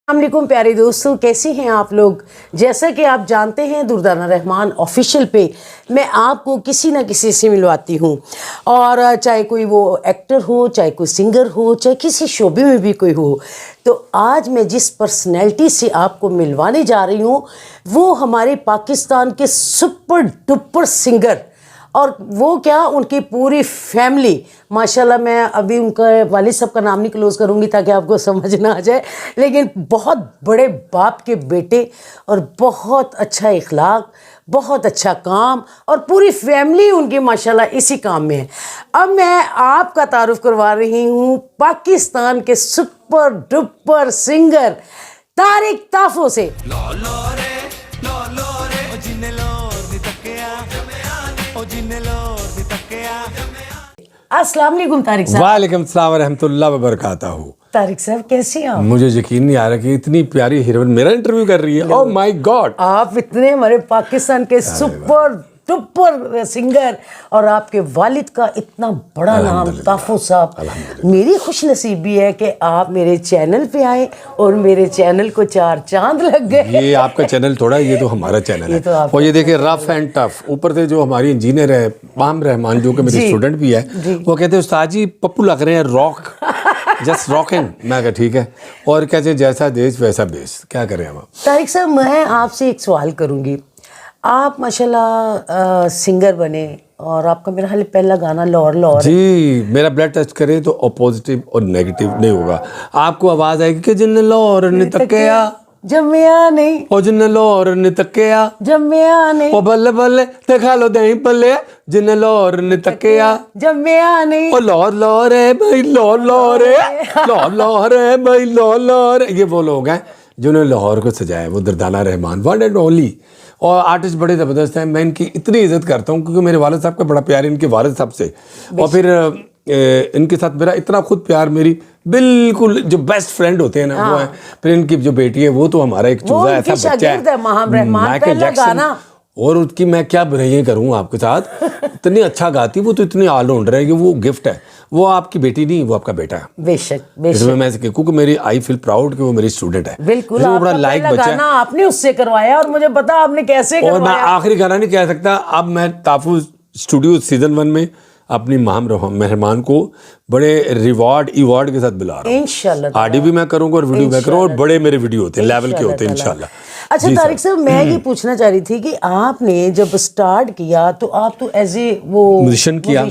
السلام علیکم پیارے دوستوں، کیسے ہیں آپ لوگ؟ جیسا کہ آپ جانتے ہیں دردانہ رحمان آفیشیل پہ میں آپ کو کسی نہ کسی سے ملواتی ہوں، اور چاہے کوئی وہ ایکٹر ہو، چاہے کوئی سنگر ہو، چاہے کسی شعبے میں بھی کوئی ہو، تو آج میں جس پرسنالٹی سے آپ کو ملوانے جا رہی ہوں وہ ہمارے پاکستان کے سپر ڈپر سنگر، اور وہ کیا ان کی پوری فیملی ماشاءاللہ. میں ابھی ان کا والد صاحب کا نام نہیں کلوز کروں گی تاکہ آپ کو سمجھ نہ آ جائے، لیکن بہت بڑے باپ کے بیٹے اور بہت اچھا اخلاق، بہت اچھا کام، اور پوری فیملی ان کی ماشاءاللہ اسی کام میں ہے. اب میں آپ کا تعارف کروا رہی ہوں پاکستان کے سپر ڈپر سنگر طارق طافو سے. السلام علیکم طارق صاحب. وعلیکم السلام ورحمۃ اللہ وبرکاتہ. طارق صاحب کیسے ہیں آپ؟ مجھے یقین نہیں آ رہا کہ اتنی پیاری ہیروئن میرا انٹرویو کر رہی ہے. اوہ مائی گاڈ، آپ اتنے ہمارے پاکستان کے سپر ڈپر سنگر، اور آپ کے والد کا اتنا بڑا نام طافو صاحب. میری خوش نصیبی ہے کہ آپ میرے چینل پہ آئے اور میرے چینل کو 4 چاند لگ گئے. یہ آپ کا چینل تھوڑا، یہ تو ہمارا چینل ہے. اور یہ دیکھیں رف اینڈ ٹف، اوپر سے جو ہماری انجینئر ہے ماہم رحمان جو کہ میری اسٹوڈنٹ بھی ہے، وہ کہتے ہیں استاد جی پپو لگ رہے ہیں راک، جسٹ راکنگ. میں کہا ٹھیک ہے، اور کہتے ہیں جیسا دیش ویسا بیس، کیا کریں ہم. طارق صاحب میں آپ سے ایک سوال کروں گی. آپ ماشاءاللہ سنگر بنے، اور آپ کا میرا حال پہلا گانا لاہور لاہور. جی میرا بلڈ ٹیسٹ کرے تو اپوزیٹیو اور نیگیٹو نہیں ہوگا. آپ کو آواز آئے گی کہ جن لاہور نے تکیا جمیا نہیں، او جن لاہور نے تکیا جمیا نہیں، او بلے بلے دکھا لو دہیں پلے جن لاہور نے تکیا جمیا نہیں، او لاہور لاہور ہے بھائی، لاہور لاہور ہے، لاہور لاہور ہے بھائی، لاہور لاہور ہے. یہ وہ لوگ ہیں جنہوں نے لاہور کو سجایا ہے، وہ دردانہ رحمان ون اینڈ اونلی. اور آرٹسٹ بڑے زبردست ہیں، میں ان کی اتنی عزت کرتا ہوں کیونکہ میرے والد صاحب کا بڑا پیار ہے ان کے والد صاحب سے، اور پھر ان کے ساتھ میرا اتنا خود پیار، میری بالکل جو بیسٹ فرینڈ ہوتے ہیں نا وہ ہیں. پھر ان کی جو بیٹی ہے وہ تو ہمارا ایک چوزا ایسا بچہ ہے، مائیکل جیکسن. اور اس کی میں کیا برائیاں کروں آپ کے ساتھ، اتنی اچھا گاتی، وہ تو اتنی آل راؤنڈر ہے کہ وہ گفٹ ہے. وہ آپ کی بیٹی نہیں، وہ آپ کا بیٹا ہے. بے شک بے شک. میں کیونکہ میری آئی فیل پراؤڈ کہ وہ میری اسٹوڈنٹ ہے. بالکل، وہ بڑا لائک بچہ ہے. آپ نے اس سے کروایا اور مجھے پتا آپ نے کیسے کروایا. اور میں آخری گانا نہیں کہہ سکتا. اب میں طافو اسٹوڈیو سیزن 1 میں اپنی ماہم مہربان کو بڑے ایوارڈ کے ساتھ بلا رہا ہوں. انشاءاللہ آڈیو بھی میں کروں گا اور ویڈیو میں کروں، اور بڑے میرے ویڈیو ہوتے ہیں لیول کے ہوتے ہیں انشاءاللہ. اچھا طارق صاحب، میں یہ پوچھنا چاہ رہی تھی کہ آپ نے جب سٹارٹ کیا تو آپ تو ایز اے وہ میوزیشین کیا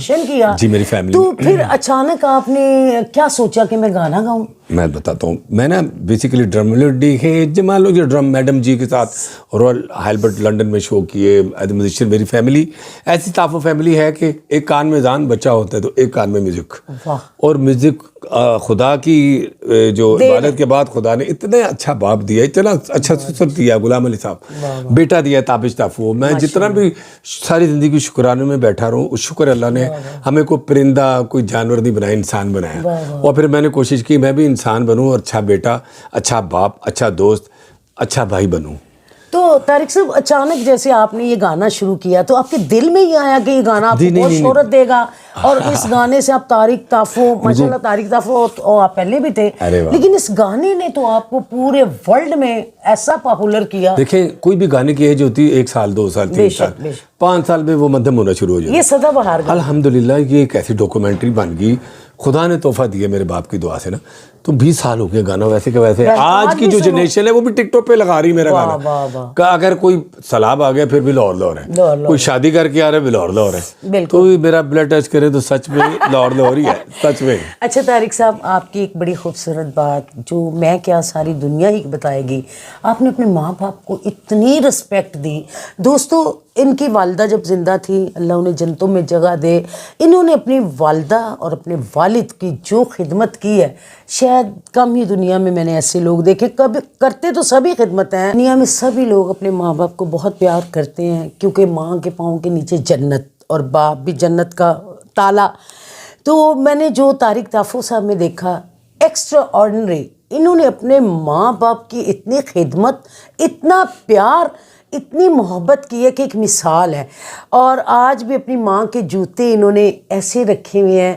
جی میری فیملی. تو پھر اچانک آپ نے کیا سوچا کہ میں گانا گاؤں؟ میں بتاتا ہوں، میں نا بیسیکلی ڈرم میلوڈی ہے جمال جو ڈرم میڈم جی کے ساتھ رائل ہائلبرٹ لنڈن میں شو کیے ایز اے میوزیشین. میری فیملی ایسی طافو فیملی ہے کہ ایک کان میں اذان بچہ ہوتا ہے تو ایک کان میں میوزک. اور میوزک خدا کی جو عبادت کے بعد خدا نے اتنا اچھا باپ دیا، اتنا اچھا سسر دیا غلام علی صاحب، بیٹا دیا تابش طافو. میں جتنا بھی ساری زندگی شکرانے میں بیٹھا رہوں، شکر اللہ نے ہمیں کوئی پرندہ کوئی جانور نہیں بنایا، انسان بنایا. اور پھر میں نے کوشش کی میں بھی انسان بنوں، اور اچھا بیٹا، اچھا باپ، اچھا دوست، اچھا بھائی بنوں. تو طارق صاحب اچانک جیسے آپ نے یہ گانا شروع کیا تو آپ کے دل میں ہی آیا کہ یہ گانا آپ کو بہت شہرت دے گا، اور اس گانے سے آپ طارق طافو ماشاءاللہ طارق طافو آپ پہلے بھی تھے، لیکن اس گانے نے تو آپ کو پورے ورلڈ میں ایسا پاپولر کیا. دیکھیں کوئی بھی گانے کی ایج ہوتی ہے 1 سال 2 سال 3 سال 5 سال میں وہ مدھم ہونا شروع ہو جاتا ہے. یہ سدا بہار گانا الحمدللہ یہ ایک ایسی ڈاکومنٹری بن گئی، خدا نے تحفہ دیا میرے باپ کی دعا سے نا. تو 20 سال ہو گئے گانا ویسے کہ ویسے. آج کی جو جنریشن ہے وہ بھی ٹک ٹاک پہ لگا رہی میرا گانا. اگر کوئی سیلاب آ گیا پھر بھی لاہور لاہور ہے، کوئی شادی کر کے آ رہا ہے بھی لاہور لاہور ہے. تو میرا بلڈ ٹچ کرے تو سچ میں لاہور لاہور ہی ہے سچ میں. اچھا طارق صاحب، آپ کی ایک بڑی خوبصورت بات جو میں کیا ساری دنیا ہی بتائے گی، آپ نے اپنے ماں باپ کو اتنی رسپیکٹ دی. دوستو ان کی والدہ جب زندہ تھی، اللہ انہیں جنتوں میں جگہ دے، انہوں نے اپنی والدہ اور اپنے والد کی جو خدمت کی ہے شاید کم ہی دنیا میں نے ایسے لوگ دیکھے. کبھی کرتے تو سبھی خدمت ہیں، دنیا میں سبھی لوگ اپنے ماں باپ کو بہت پیار کرتے ہیں کیونکہ ماں کے پاؤں کے نیچے جنت، اور باپ بھی جنت کا تالا. تو میں نے جو طارق طافو صاحب میں دیکھا ایکسٹرا آرڈنری، انہوں نے اپنے ماں باپ کی اتنی خدمت، اتنا پیار، اتنی محبت کی ہے کہ ایک مثال ہے. اور آج بھی اپنی ماں کے جوتے انہوں نے ایسے رکھے ہوئے ہیں،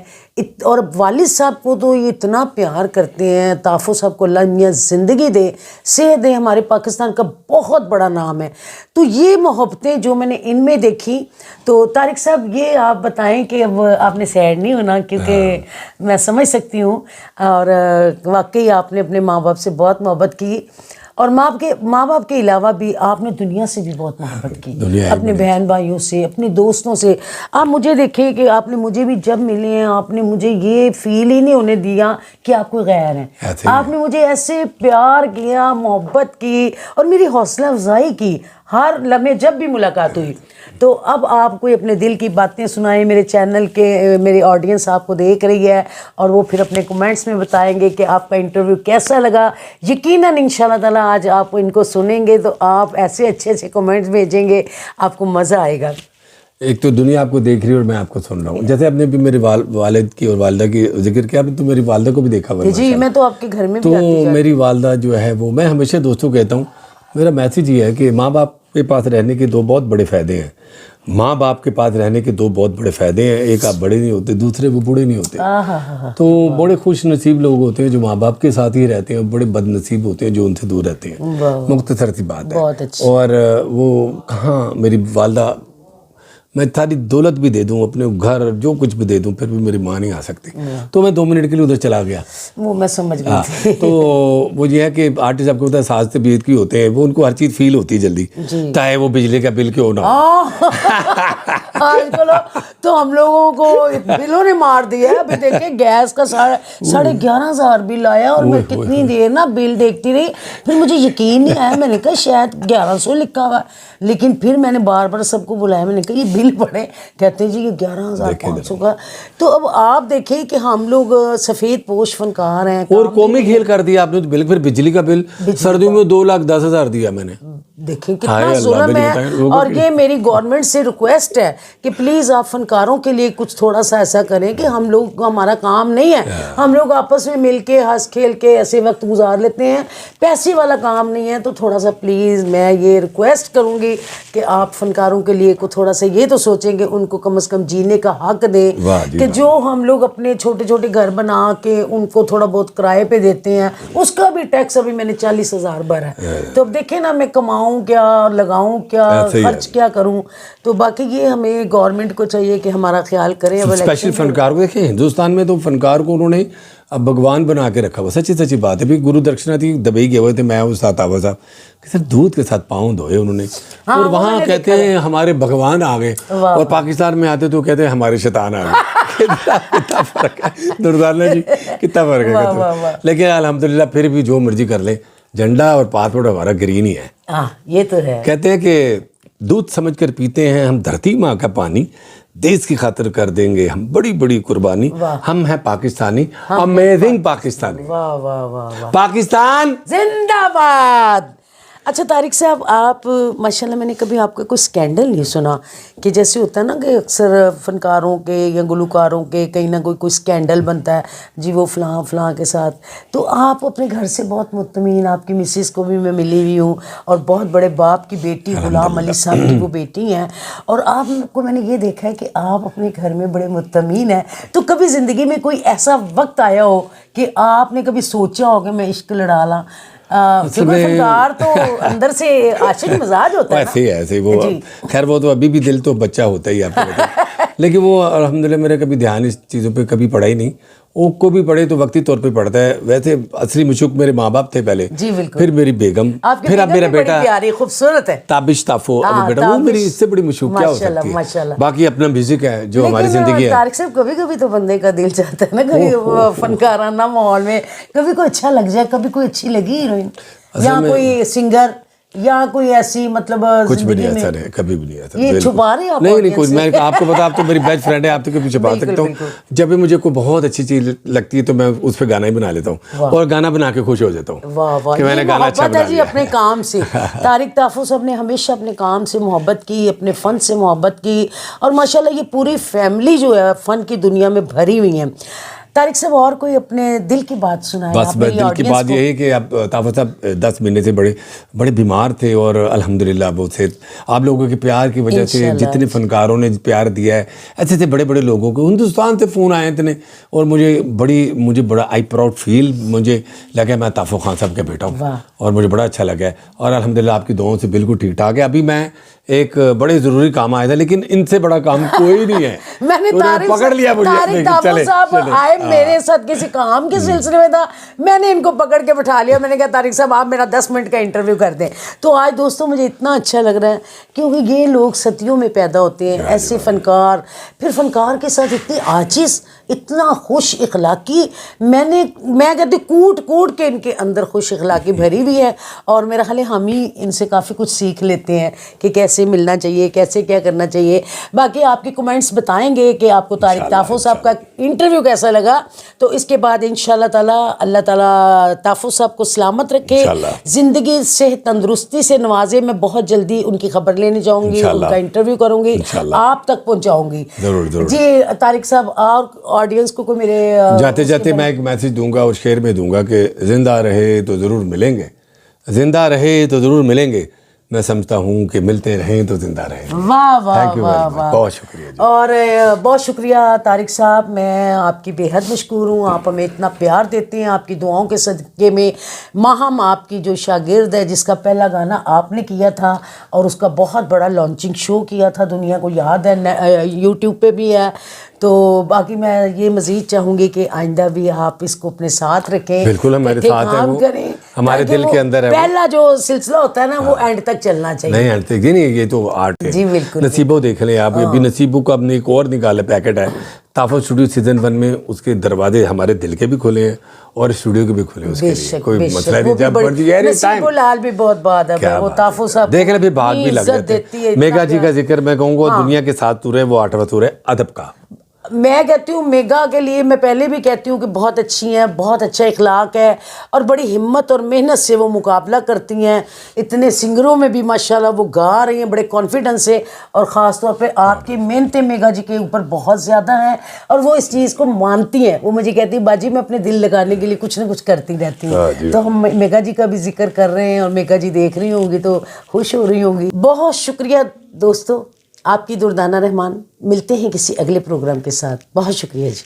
اور والد صاحب کو تو یہ اتنا پیار کرتے ہیں. طافو صاحب کو اللہ میاں زندگی دے, صحت دے, ہمارے پاکستان کا بہت بڑا نام ہے. تو یہ محبتیں جو میں نے ان میں دیکھی. تو طارق صاحب یہ آپ بتائیں کہ اب آپ نے سیڈ نہیں ہونا, کیونکہ میں سمجھ سکتی ہوں, اور واقعی آپ نے اپنے ماں باپ سے بہت محبت کی, اور ماں باپ کے علاوہ بھی آپ نے دنیا سے بھی بہت محبت کی, اپنے بہن بھائیوں سے, اپنے دوستوں سے. آپ مجھے دیکھیں کہ آپ نے مجھے بھی جب ملے ہیں آپ نے مجھے یہ فیل ہی نہیں ہونے دیا کہ آپ کوئی غیر ہیں. آپ نے مجھے ایسے پیار کیا, محبت کی, اور میری حوصلہ افزائی کی ہر لمحے جب بھی ملاقات ہوئی. تو اب آپ کوئی اپنے دل کی باتیں سنائیں. میرے چینل کے میری آڈینس آپ کو دیکھ رہی ہے, اور وہ پھر اپنے کمنٹس میں بتائیں گے کہ آپ کا انٹرویو کیسا لگا. یقیناً انشاءاللہ تعالیٰ آج آپ ان کو سنیں گے تو آپ ایسے اچھے اچھے کمنٹس بھیجیں گے, آپ کو مزہ آئے گا. ایک تو دنیا آپ کو دیکھ رہی ہے اور میں آپ کو سن رہا ہوں. جیسے آپ نے بھی میرے والد کی اور والدہ کی ذکر کیا, تو میری والدہ کو بھی دیکھا ہوا ہے. جی میں تو آپ کے گھر میں بھی تو میری والدہ جو ہے وہ, میں ہمیشہ دوستوں کہتا ہوں, میرا میسیج یہ ہے کہ ماں باپ کے پاس رہنے کے دو بہت بڑے فائدے ہیں. ماں باپ کے پاس رہنے کے دو بہت بڑے فائدے ہیں. ایک آپ بڑے نہیں ہوتے, دوسرے وہ بوڑھے نہیں ہوتے. تو بڑے خوش نصیب لوگ ہوتے ہیں جو ماں باپ کے ساتھ ہی رہتے ہیں, اور بڑے بد نصیب ہوتے ہیں جو ان سے دور رہتے ہیں. مختصر سی بات ہے. اور وہ کہاں میری والدہ, میں ساری دولت بھی دے دوں, اپنے گھر جو کچھ بھی دے دوں, پھر بھی میری ماں نہیں آ سکتی. تو میں 2 منٹ کے لیے ادھر چلا گیا. وہ میں سمجھ گئی. تو وہ یہ ہے کہ آرٹسٹ آپ کو پتا ہے ساز طبیعت کی ہوتے ہیں, وہ ان کو ہر چیز فیل ہوتی ہے جلدی, چاہے وہ بجلی کا بل کیوں نہ ہو. آج کل تو ہم لوگوں کو بلوں نے مار دیا ہے. ابھی دیکھیں گیس کا 11,500 بل آیا, اور میں کتنی دیر نا بل دیکھتی رہی. پھر مجھے یقین نہیں آیا, میں نے کہا شاید 1100 لکھا ہوا, لیکن پھر میں نے بار بار سب کو بلایا, میں نے کہا یہ بل پڑھیں. کہتے ہیں جی یہ 11,500 کا. تو اب آپ دیکھیں کہ ہم لوگ سفید پوش فنکار ہیں, اور قومی کھیل کر دیا آپ نے. بل پھر بجلی کا بل سردیوں میں 2,10,000 دیا میں نے. دیکھیں کتنا ظلم ہے. اور یہ میری گورنمنٹ سے ریکویسٹ ہے کہ پلیز آپ فنکاروں کے لیے کچھ تھوڑا سا ایسا کریں کہ ہم لوگ, ہمارا کام نہیں ہے, ہم لوگ آپس میں مل کے ہنس کھیل کے ایسے وقت گزار لیتے ہیں, پیسے والا کام نہیں ہے. تو تھوڑا سا پلیز میں یہ ریکویسٹ کروں گی کہ آپ فنکاروں کے لیے کو تھوڑا سا یہ تو سوچیں کہ ان کو کم از کم جینے کا حق دیں, کہ جو ہم لوگ اپنے چھوٹے چھوٹے گھر بنا کے ان کو تھوڑا بہت کرائے پہ دیتے ہیں, اس کا بھی ٹیکس ابھی میں نے 40,000 بھرا ہے. تو اب دیکھیں نا, میں کماؤں کیا, لگاؤں کیا, خرچ کیا کروں. تو باقی یہ ہمیں گورنمنٹ کو چاہیے کہ ہمارا خیال کریں. اسپیشل فنکار کو دیکھیں, ہندوستان میں تو فنکار کو انہوں نے اب بھگوان بنا کے رکھا ہوا. سچی بات ہے. بھی گرو درشنا تھی, دبئی گئے ہوئے تھے, میں اس ساتھ آوا صاحب کہ سر دودھ کے ساتھ پاؤں دھوئے انہوں نے, اور وہاں کہتے ہیں ہمارے بھگوان آ گئے, اور پاکستان میں آتے تو کہتے ہیں ہمارے شیطان آ گئے. کتنا فرق ہے دردانہ جی, کتنا فرق ہے. لیکن الحمدللہ پھر بھی جو مرضی کر لیں, جھنڈا اور پاسپورٹ ہمارا گرین ہی ہے. یہ تو ہے. کہتے ہیں کہ دودھ سمجھ کر پیتے ہیں ہم دھرتی ماں کا پانی, دیش کی خاطر کر دیں گے ہم بڑی بڑی قربانی, ہم ہیں پاکستانی, امیزنگ پاکستانی. واہ واہ واہ, پاکستان زندہ باد. اچھا طارق صاحب, آپ ماشاءاللہ میں نے کبھی آپ کا کوئی سکینڈل نہیں سنا, کہ جیسے ہوتا ہے نا کہ اکثر فنکاروں کے یا گلوکاروں کے کہیں نہ کوئی سکینڈل بنتا ہے جی وہ فلاں کے ساتھ. تو آپ اپنے گھر سے بہت مطمئن, آپ کی مسز کو بھی میں ملی ہوئی ہوں, اور بہت بڑے باپ کی بیٹی غلام علی صاحب کی وہ بیٹی ہیں, اور آپ کو میں نے یہ دیکھا ہے کہ آپ اپنے گھر میں بڑے مطمئن ہیں. تو کبھی زندگی میں کوئی ایسا وقت آیا ہو کہ آپ نے کبھی سوچا ہو کہ میں عشق لڑا لاں؟ فنکار تو اندر سے عاشق مزاج ہوتا ہے. ایسے وہ خیر, وہ تو ابھی بھی دل تو بچہ ہوتا ہی آپ کو پتا ہے. لیکن وہ الحمدللہ میرا کبھی دھیان اس چیزوں پہ کبھی پڑا ہی نہیں. وہ کو بھی پڑھے تو وقتی طور پہ پڑھتا ہے. ویسے اصلی مشوق میرے ماں باپ تھے پہلے, جی بالکل, پھر میری بیگم, پھر اب میرا بیٹا پیاری خوبصورت ہے تابش طافو. بیٹا وہ میری اس سے بڑی مشوق کیا ہو سکتی ہے. باقی اپنا میوزک ہے جو ہماری زندگی ہے. طارق صاحب کبھی کبھی تو بندے کا دل چاہتا ہے نا کبھی فنکارانہ ماحول میں کبھی کوئی اچھا لگ جائے, کبھی کوئی اچھی لگی ہیروئن یا کوئی سنگر یا کوئی ایسی مطلب کچھ بھی نہیں ایسا ہے, کبھی بھی نہیں ایسا. یہ چھپا رہے ہیں آپ؟ نہیں کوئی, میں آپ کو پتا, آپ تو میری بیسٹ فرینڈ ہے, آپ تو کبھی چھپا سکتا ہوں. جب بھی مجھے کوئی بہت اچھی چیز لگتی ہے تو میں اس پہ گانا ہی بنا لیتا ہوں, اور گانا بنا کے خوش ہو جاتا ہوں کہ میں نے گانا اچھا بنا لیا اپنے کام سے. طارق طافو صاحب نے ہمیشہ اپنے کام سے محبت کی, اپنے فن سے محبت کی, اور ماشاءاللہ یہ پوری فیملی جو ہے فن کی دنیا میں بھری ہوئی ہے. طارق صاحب اور کوئی اپنے دل کی بات سنائیں. بس دل کی بات یہ ہے کہ اب طافت صاحب 10 مہینے سے بڑے بیمار تھے اور الحمدللہ بہت سے آپ لوگوں کے پیار کی وجہ سے جتنے فنکاروں نے پیار دیا ہے ایسے سے بڑے بڑے لوگوں کو ہندوستان سے فون آئے اتنے اور مجھے بڑا آئی پراؤڈ فیل مجھے لگا میں طافت خان صاحب کا بیٹا ہوں اور مجھے بڑا اچھا لگا ہے اور الحمدللہ آپ کی دعاؤں سے بالکل ٹھیک ٹھاک ہے. ابھی میں ایک بڑے ضروری کام آیا تھا لیکن ان سے بڑا کام کوئی نہیں ہے. میں نے پکڑ لیا مجھے. طارق صاحب آئے میرے ساتھ کسی کام کے سلسلے میں تھا, میں نے ان کو پکڑ کے بٹھا لیا. میں نے کہا طارق صاحب آپ میرا 10 منٹ کا انٹرویو کر دیں. تو آج دوستوں مجھے اتنا اچھا لگ رہا ہے کیونکہ یہ لوگ صدیوں میں پیدا ہوتے ہیں ایسے فنکار, پھر فنکار کے ساتھ اتنی عاجز, اتنا خوش اخلاقی. میں کہتی کوٹ کوٹ کے ان کے اندر خوش اخلاقی بھری ہوئی ہے اور میرا خیال ہے ہم ہی ان سے کافی کچھ سیکھ لیتے ہیں کہ کیسے ملنا چاہیے, کیسے کیا کرنا چاہیے. باقی آپ کے کمنٹس بتائیں گے کہ آپ کو طارق طافت صاحب کا انٹرویو کیسا لگا. تو اس کے بعد انشاءاللہ تعالی اللہ تعالیٰ طافت صاحب کو سلامت رکھے, زندگی صحت تندرستی سے نوازے. میں بہت جلدی ان کی خبر لینے جاؤں گی, ان کا انٹرویو کروں گی, آپ تک پہنچاؤں گی. جی طارق صاحب اور آڈینس کو کوئی میرے جاتے جاتے میں ایک میسج دوں گا اور شعر میں دوں گا کہ زندہ رہے تو ضرور ملیں گے, زندہ رہے تو ضرور ملیں گے, میں سمجھتا ہوں کہ ملتے رہیں تو زندہ رہیں. واہ واہ واہ واہ, بہت شکریہ. اور بہت شکریہ طارق صاحب, میں آپ کی بے حد مشکور ہوں. آپ ہمیں اتنا پیار دیتے ہیں, آپ کی دعاؤں کے صدقے میں ماہم آپ کی جو شاگرد ہے, جس کا پہلا گانا آپ نے کیا تھا اور اس کا بہت بڑا لانچنگ شو کیا تھا, دنیا کو یاد ہے, یوٹیوب پہ بھی ہے. تو باقی میں یہ مزید چاہوں گی کہ آئندہ بھی آپ اس کو اپنے ساتھ رکھیں. بالکل ہمارے ساتھ ہے وہ, ہمارے دل کے اندر ہے. پہلا جو سلسلہ ہوتا ہے نا وہ اینڈ تک چلنا چاہیے. نہیں اینڈ تک نہیں, یہ تو آرٹ ہے. جی بالکل. نصیبو دیکھ لیں آپ, ابھی نصیبو کا اپنے ایک اور نکالے پیکٹ ہے. طافت اسٹوڈیو سیزن 1 میں اس کے دروازے ہمارے دل کے بھی کھلے ہیں اور اسٹوڈیو کے بھی کھلے ہیں. اس کے لیے کوئی مسئلہ نہیں. جب نصیب الحال بھی بہت بات ہے, وہ طافت صاحب دیکھ رہے بھی بھاگ بھی لگ جاتے ہیں. میگا جی کا ذکر میں کہوں گا دنیا کے ساتھ سور ہے, وہ 8واں سور ہے ادب کا. میں کہتی ہوں میگا کے لیے, میں پہلے بھی کہتی ہوں کہ بہت اچھی ہیں, بہت اچھا اخلاق ہے اور بڑی ہمت اور محنت سے وہ مقابلہ کرتی ہیں. اتنے سنگروں میں بھی ماشاءاللہ وہ گا رہی ہیں بڑے کانفیڈنس سے, اور خاص طور پہ آپ کی محنتیں میگا جی کے اوپر بہت زیادہ ہیں اور وہ اس چیز کو مانتی ہیں. وہ مجھے کہتی ہیں باجی میں اپنے دل لگانے کے لیے کچھ نہ کچھ کرتی رہتی ہوں. تو ہم میگا جی کا بھی ذکر کر رہے ہیں اور میگا جی دیکھ رہی ہوں گی تو خوش ہو رہی ہوں گی. بہت شکریہ دوستو, آپ کی دردانہ رحمان. ملتے ہیں کسی اگلے پروگرام کے ساتھ. بہت شکریہ جی.